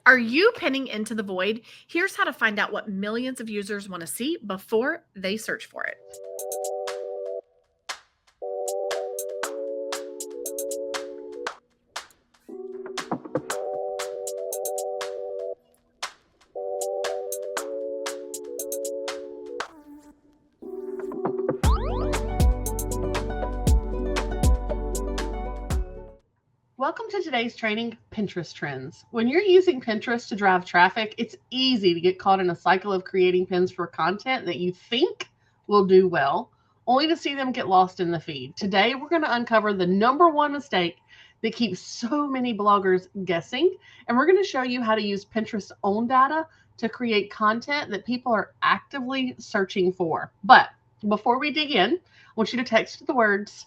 Are you pinning into the void? Here's how to find out what millions of users want to see before they search for it. Welcome to today's training, Pinterest Trends. When you're using Pinterest to drive traffic, it's easy to get caught in a cycle of creating pins for content that you think will do well, only to see them get lost in the feed. Today, we're going to uncover the number one mistake that keeps so many bloggers guessing, and we're going to show you how to use Pinterest's own data to create content that people are actively searching for. But before we dig in, I want you to text the words,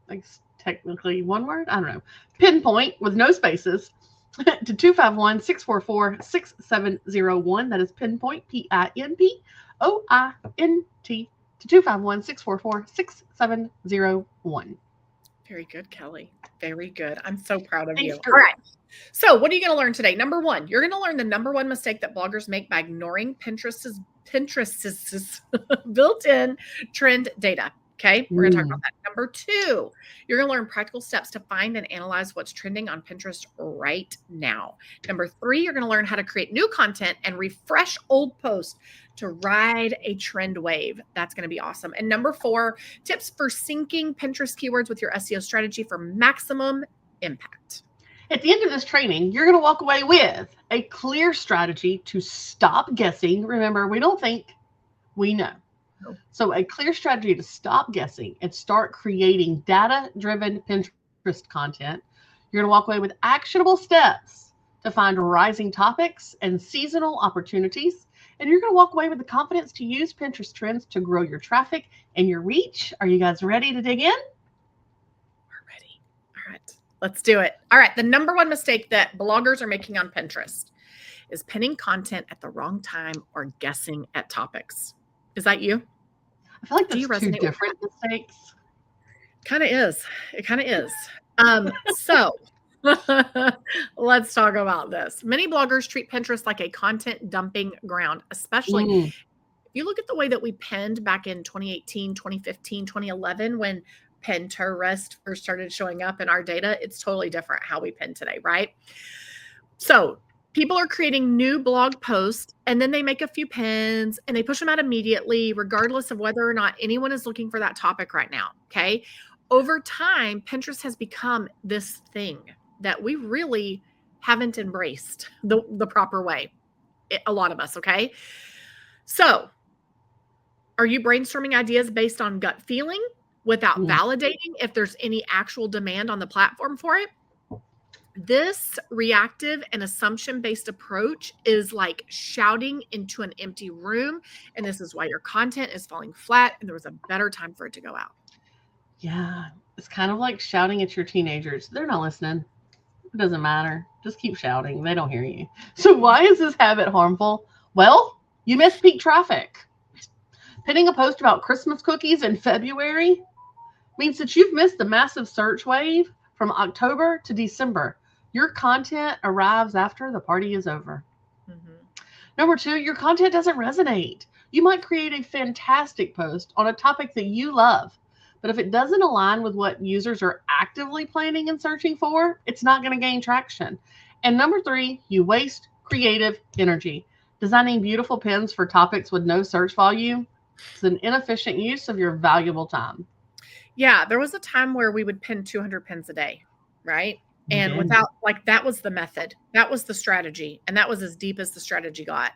like technically one word, I don't know, pinpoint with no spaces to 251-644-6701. That is pinpoint, PINPOINT to 251-644-6701. Very good, Kelly. Very good. I'm so proud of you. Girl. All right. So what are you going to learn today? Number one, you're going to learn the number one mistake that bloggers make by ignoring Pinterest's built-in trend data. Okay, we're going to talk about that. Number two, you're going to learn practical steps to find and analyze what's trending on Pinterest right now. Number three, you're going to learn how to create new content and refresh old posts to ride a trend wave. That's going to be awesome. And number four, tips for syncing Pinterest keywords with your SEO strategy for maximum impact. At the end of this training, you're going to walk away with a clear strategy to stop guessing. Remember, we don't think, we know. So a clear strategy to stop guessing and start creating data-driven Pinterest content. You're going to walk away with actionable steps to find rising topics and seasonal opportunities. And you're going to walk away with the confidence to use Pinterest trends to grow your traffic and your reach. Are you guys ready to dig in? We're ready. All right, let's do it. All right, the number one mistake that bloggers are making on Pinterest is pinning content at the wrong time or guessing at topics. Is that you? I feel like that's two different mistakes. Kind of is. It kind of is. So let's talk about this. Many bloggers treat Pinterest like a content dumping ground, especially if you look at the way that we pinned back in 2018, 2015, 2011, when Pinterest first started showing up in our data. It's totally different how we pin today, right? So people are creating new blog posts and then they make a few pins and they push them out immediately, regardless of whether or not anyone is looking for that topic right now. Okay. Over time, Pinterest has become this thing that we really haven't embraced the proper way. A lot of us. Okay. So are you brainstorming ideas based on gut feeling without validating if there's any actual demand on the platform for it? This reactive and assumption-based approach is like shouting into an empty room, and this is why your content is falling flat, and there was a better time for it to go out. Yeah, it's kind of like shouting at your teenagers. They're not listening. It doesn't matter. Just keep shouting. They don't hear you. So why is this habit harmful? Well, you missed peak traffic. Pinning a post about Christmas cookies in February means that you've missed the massive search wave from October to December. Your content arrives after the party is over. Number two, your content doesn't resonate. You might create a fantastic post on a topic that you love, but if it doesn't align with what users are actively planning and searching for, it's not going to gain traction. And number three, you waste creative energy. Designing beautiful pins for topics with no search volume is an inefficient use of your valuable time. Yeah, there was a time where we would pin 200 pins a day, right? And without, like, that was the method. That was the strategy. And that was as deep as the strategy got.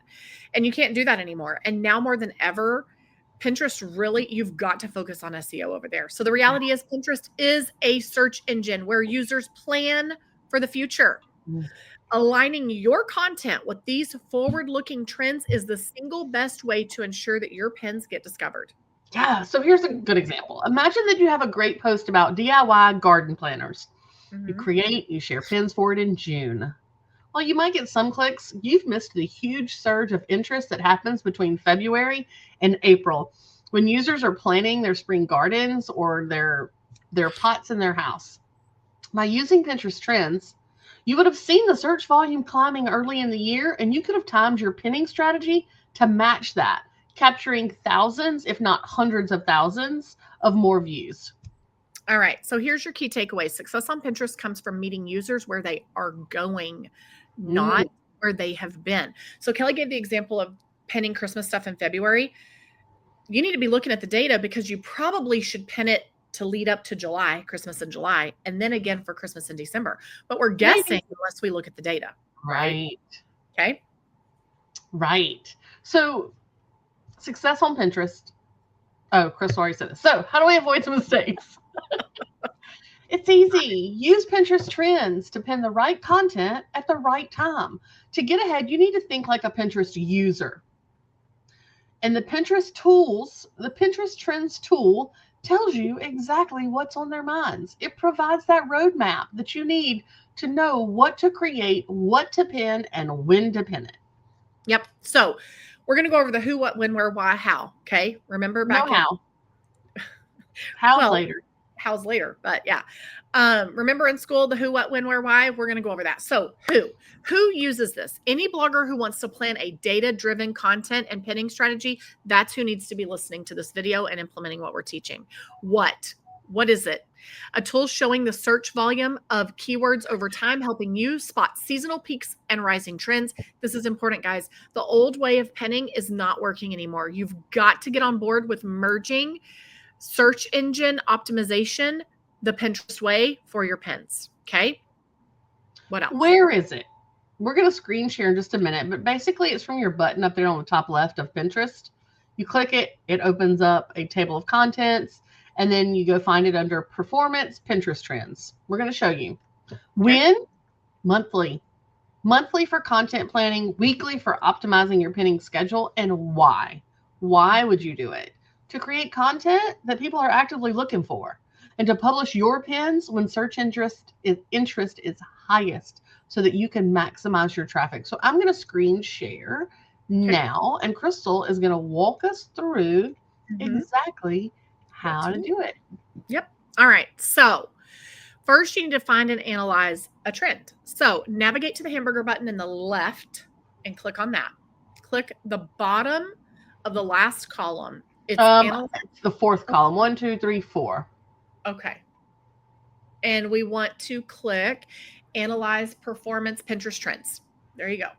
And you can't do that anymore. And now more than ever, Pinterest really, you've got to focus on SEO over there. So the reality is Pinterest is a search engine where users plan for the future. Aligning your content with these forward-looking trends is the single best way to ensure that your pins get discovered. Yeah, so here's a good example. Imagine that you have a great post about DIY garden planners. You create, you share pins for it in June. While you might get some clicks, you've missed the huge surge of interest that happens between February and April when users are planning their spring gardens or their pots in their house. By using Pinterest trends, You would have seen the search volume climbing early in the year, and you could have timed your pinning strategy to match that, capturing thousands, if not hundreds of thousands, of more views. All right. So here's your key takeaway. Success on Pinterest comes from meeting users where they are going, not where they have been. So Kelly gave the example of pinning Christmas stuff in February. You need to be looking at the data because you probably should pin it to lead up to July, Christmas in July, and then again for Christmas in December. But we're guessing unless we look at the data. Right. Okay. Right. So success on Pinterest. Oh, Chris already said this. So how do we avoid some mistakes? It's easy. Use Pinterest trends to pin the right content at the right time. To get ahead, you need to think like a Pinterest user. And the Pinterest Trends tool tells you exactly what's on their minds. It provides that roadmap that you need to know what to create, what to pin, and when to pin it. Yep. So we're going to go over the who, what, when, where, why, how. Okay. Remember back how. How's later. How's later, but yeah. Remember in school, the who, what, when, where, why? We're going to go over that. So who uses this? Any blogger who wants to plan a data-driven content and pinning strategy, that's who needs to be listening to this video and implementing what we're teaching. What is it? A tool showing the search volume of keywords over time, helping you spot seasonal peaks and rising trends. This is important, guys. The old way of pinning is not working anymore. You've got to get on board with merging search engine optimization the Pinterest way for your pins. Okay. What else? Where is it? We're going to screen share in just a minute, but basically it's from your button up there on the top left of Pinterest. You click it, it opens up a table of contents, and then you go find it under Performance, Pinterest Trends. We're going to show you. When? Monthly. Monthly for content planning, weekly for optimizing your pinning schedule, and why? Why would you do it? To create content that people are actively looking for, and to publish your pins when search interest is highest so that you can maximize your traffic. So I'm going to screen share now, and Crystal is going to walk us through exactly how to do it. Yep. All right. So first you need to find and analyze a trend. So navigate to the hamburger button in the left and click on that. Click the bottom of the last column. It's the fourth column. 1, 2, 3, 4. Okay. And we want to click Analyze Performance Pinterest Trends. There you go.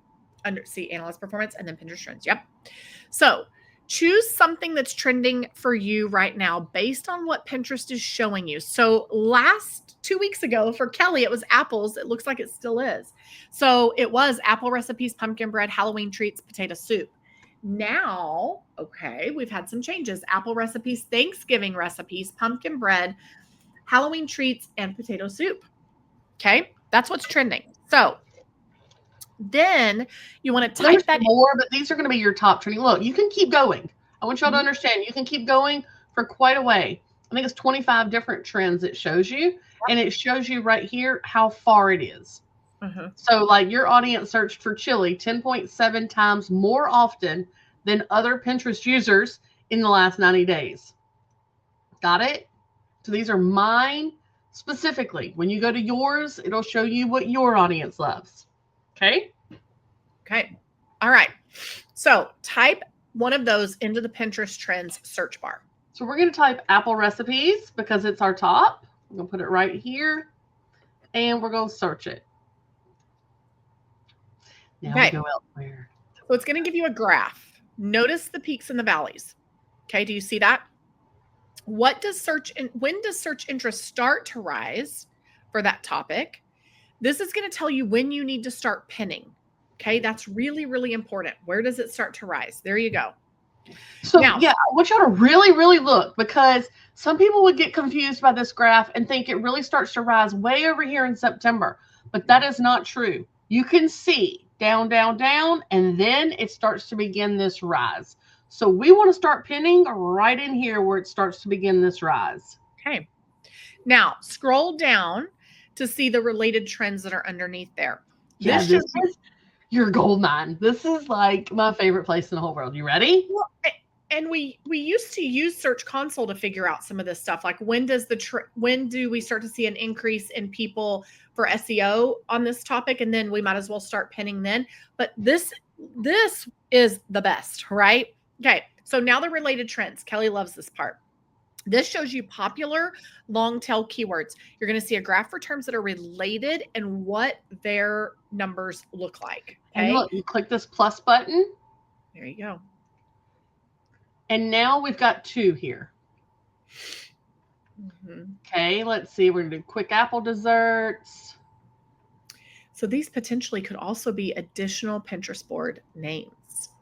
Analyze Performance and then Pinterest Trends. Yep. So choose something that's trending for you right now based on what Pinterest is showing you. So 2 weeks ago for Kelly, it was apples. It looks like it still is. So it was apple recipes, pumpkin bread, Halloween treats, potato soup. Now, okay, we've had some changes. Apple recipes, Thanksgiving recipes, pumpkin bread, Halloween treats, and potato soup. Okay, that's what's trending. So then you want to type that more, but these are going to be your top trending. Look, you can keep going. I want y'all to understand you can keep going for quite a way. I think it's 25 different trends it shows you, and it shows you right here how far it is. So like your audience searched for chili 10.7 times more often than other Pinterest users in the last 90 days. Got it? So these are mine specifically. When you go to yours, it'll show you what your audience loves. Okay? Okay. All right. So type one of those into the Pinterest Trends search bar. So we're going to type apple recipes because it's our top. I'm going to put it right here, and we're going to search it. Now we go elsewhere. So it's going to give you a graph. Notice the peaks and the valleys. Okay, do you see that? When does search interest start to rise for that topic? This is going to tell you when you need to start pinning. Okay, that's really, really important. Where does it start to rise? There you go. So now, yeah, I want y'all to really, really look, because some people would get confused by this graph and think it really starts to rise way over here in September, but that is not true. You can see down, down, down, and then it starts to begin this rise. So we want to start pinning right in here where it starts to begin this rise. Okay. Now scroll down to see the related trends that are underneath there. Yeah, this is your gold mine. This is like my favorite place in the whole world. You ready? Well, and we used to use Search Console to figure out some of this stuff. Like when do we start to see an increase in people for SEO on this topic, and then we might as well start pinning then. But this is the best, right? Okay, so now the related trends. Kelly loves this part. This shows you popular long tail keywords. You're going to see a graph for terms that are related and what their numbers look like. Okay. And look, you click this plus button. There you go. And now we've got 2 here. Okay, let's see. We're going to do quick apple desserts. So these potentially could also be additional Pinterest board names.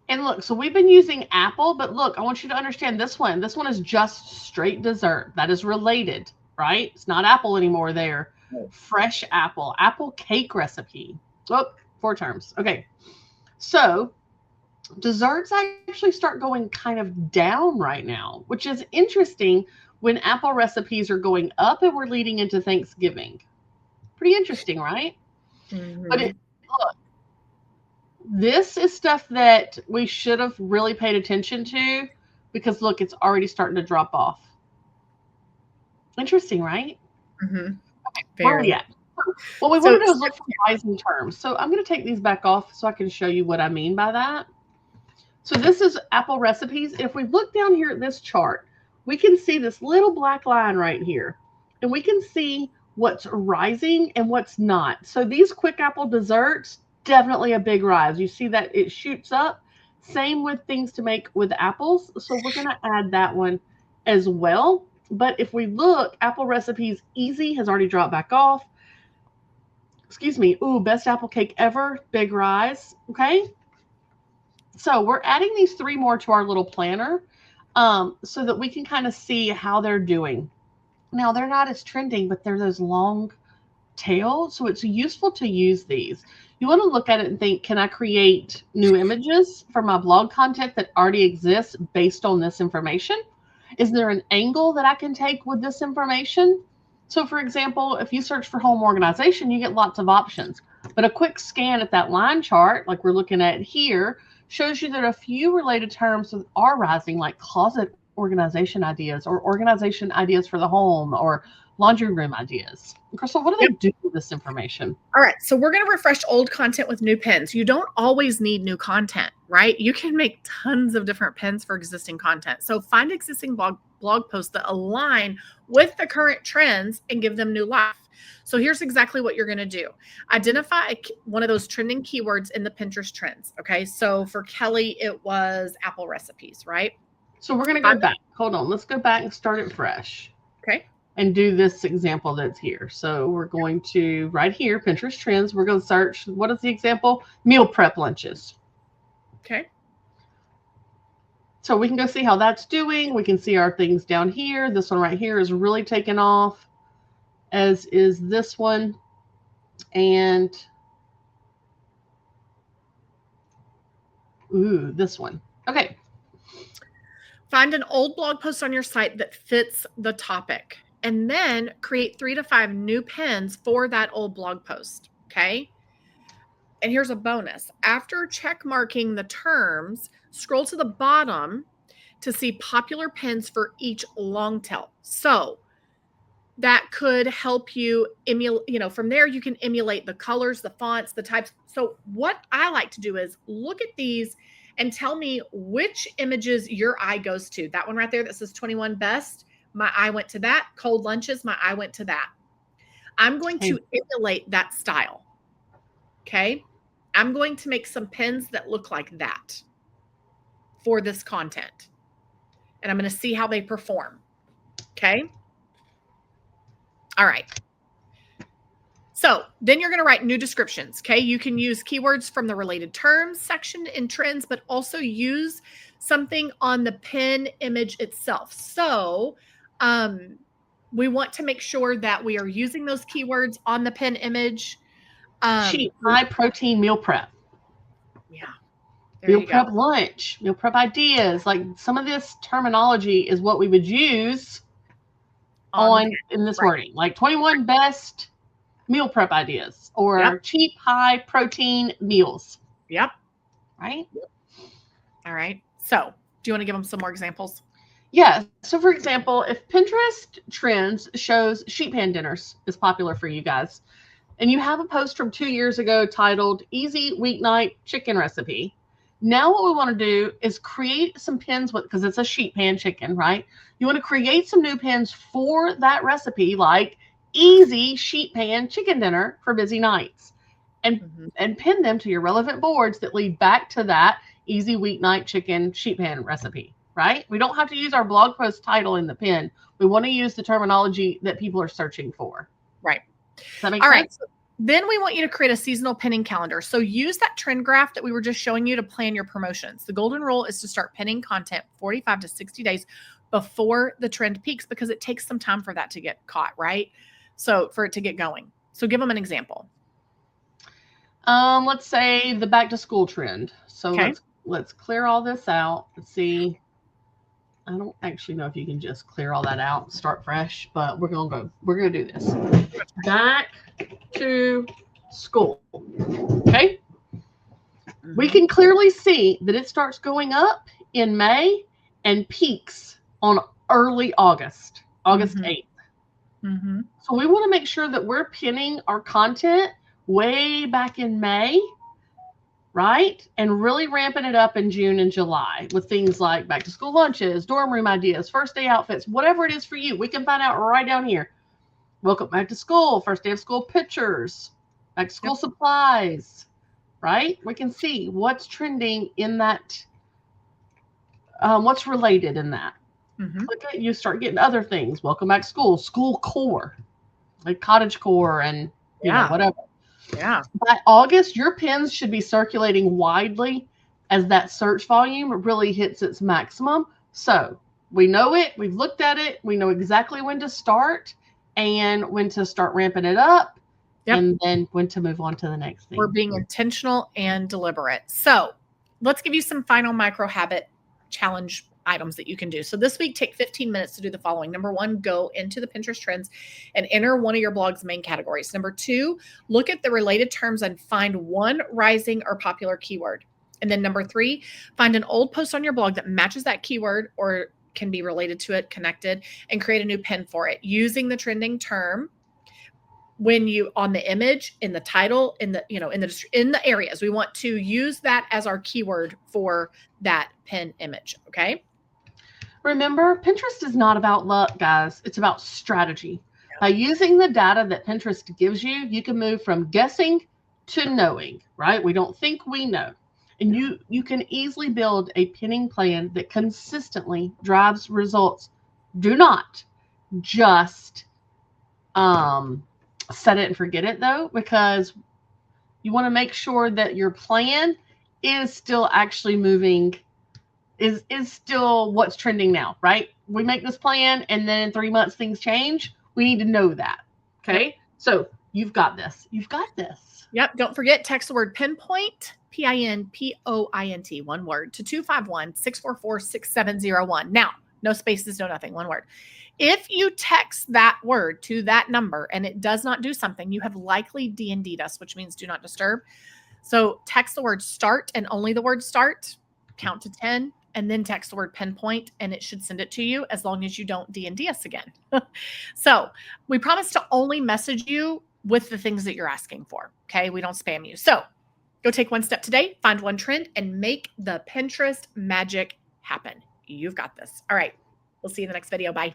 And look, so we've been using apple, but look, I want you to understand this one. This one is just straight dessert. That is related, right? It's not apple anymore there. Fresh apple, apple cake recipe. Oh, 4 terms. Okay. So desserts actually start going kind of down right now, which is interesting when apple recipes are going up and we're leading into Thanksgiving. Pretty interesting, right? But look, this is stuff that we should have really paid attention to because look, it's already starting to drop off. Interesting, right? Okay, where are we at? What we want to do is look for rising terms. So I'm going to take these back off so I can show you what I mean by that. So this is apple recipes. If we look down here at this chart, we can see this little black line right here. And we can see what's rising and what's not. So these quick apple desserts, definitely a big rise. You see that it shoots up. Same with things to make with apples. So we're going to add that one as well. But if we look, apple recipes easy has already dropped back off. Excuse me. Ooh, best apple cake ever. Big rise. Okay. So we're adding these 3 more to our little planner so that we can kind of see how they're doing. Now, they're not as trending, but they're those long tail. So it's useful to use these. You want to look at it and think, can I create new images for my blog content that already exists based on this information? Is there an angle that I can take with this information? So for example, if you search for home organization, you get lots of options. But a quick scan at that line chart, like we're looking at here, shows you that a few related terms are rising, like closet organization ideas or organization ideas for the home or laundry room ideas. Crystal, what do they do with this information? All right. So we're going to refresh old content with new pins. You don't always need new content, right? You can make tons of different pins for existing content. So find existing blog posts that align with the current trends and give them new life. So here's exactly what you're going to do. Identify one of those trending keywords in the Pinterest trends. Okay. So for Kelly, it was apple recipes, right? So we're going to go back. Hold on. Let's go back and start it fresh. Okay. And do this example that's here. So we're going to, right here, Pinterest trends, we're going to search, what is the example? Meal prep lunches. Okay. So we can go see how that's doing. We can see our things down here. This one right here is really taking off, as is this one. And, ooh, this one. Okay. Find an old blog post on your site that fits the topic. And then create 3 to 5 new pins for that old blog post. Okay. And here's a bonus. After check marking the terms, scroll to the bottom to see popular pins for each long tail. So that could help you emulate, from there you can emulate the colors, the fonts, the types. So what I like to do is look at these and tell me which images your eye goes to. That one right there that says 21 best. My eye went to that. Cold lunches, my eye went to that. I'm going to emulate that style. Okay. I'm going to make some pins that look like that for this content. And I'm going to see how they perform. Okay. All right. So then you're going to write new descriptions. Okay. You can use keywords from the related terms section in trends, but also use something on the pin image itself. So we want to make sure that we are using those keywords on the pin image. Cheap, high protein meal prep. Yeah. Meal prep lunch, meal prep ideas. Like some of this terminology is what we would use in this wording, like 21 best meal prep ideas or cheap, high protein meals. Yep. Right. All right. So do you want to give them some more examples? Yeah. So for example, if Pinterest trends shows sheet pan dinners is popular for you guys, and you have a post from 2 years ago titled Easy Weeknight Chicken Recipe. Now what we want to do is create some pins with, because it's a sheet pan chicken, right? You want to create some new pins for that recipe, like easy sheet pan chicken dinner for busy nights, and pin them to your relevant boards that lead back to that easy weeknight chicken sheet pan recipe, right? We don't have to use our blog post title in the pin. We want to use the terminology that people are searching for. Right. Does that make All sense? right. So then we want you to create a seasonal pinning calendar. So use that trend graph that we were just showing you to plan your promotions. The golden rule is to start pinning content 45 to 60 days before the trend peaks, because it takes some time for that to get caught, right? So for it to get going. So give them an example. Let's say the back to school trend. So Okay. let's clear all this out. Let's see. I don't actually know if you can just clear all that out and start fresh, but we're gonna do this. Back to school. Okay. We can clearly see that it starts going up in May and peaks on early August 8th. So we want to make sure that we're pinning our content way back in May, right? And really ramping it up in June and July with things like back to school lunches, dorm room ideas, first day outfits, whatever it is for you. We can find out right down here. Welcome back to school, first day of school pictures, back to school supplies, right? We can see what's trending in that, what's related in that. Click it, you start getting other things. Welcome back to school, school core, like cottage core and you know, whatever. Yeah. By August, your pins should be circulating widely as that search volume really hits its maximum. So we know it, we've looked at it, we know exactly when to start and when to start ramping it up, and then when to move on to the next thing. We're being intentional and deliberate. So let's give you some final micro habit challenge items that you can do. So this week, take 15 minutes to do the following. Number 1, go into the Pinterest trends and enter one of your blog's main categories. Number 2, look at the related terms and find one rising or popular keyword. And then number 3, find an old post on your blog that matches that keyword or can be related to it, connected, and create a new pin for it using the trending term when you on the image, in the title, in the, you know, in the areas. We want to use that as our keyword for that pin image. Okay. Remember, Pinterest is not about luck, guys. It's about strategy. By using the data that Pinterest gives you, you can move from guessing to knowing, right? We don't think, we know. And you can easily build a pinning plan that consistently drives results. Do not just set it and forget it, though, because you want to make sure that your plan is still actually moving, is still what's trending now, right? We make this plan and then in 3 months things change. We need to know that. Okay. Yep. So you've got this. You've got this. Yep. Don't forget, text the word pinpoint, PINPOINT, one word, to 251-644-6701. Now, no spaces, no nothing, one word. If you text that word to that number and it does not do something, you have likely D&D'd us, which means do not disturb. So text the word start and only the word start, count to 10, and then text the word pinpoint, and it should send it to you as long as you don't D&D us again. So we promise to only message you with the things that you're asking for. Okay. We don't spam you. So go take one step today, find one trend, and make the Pinterest magic happen. You've got this. All right. We'll see you in the next video. Bye.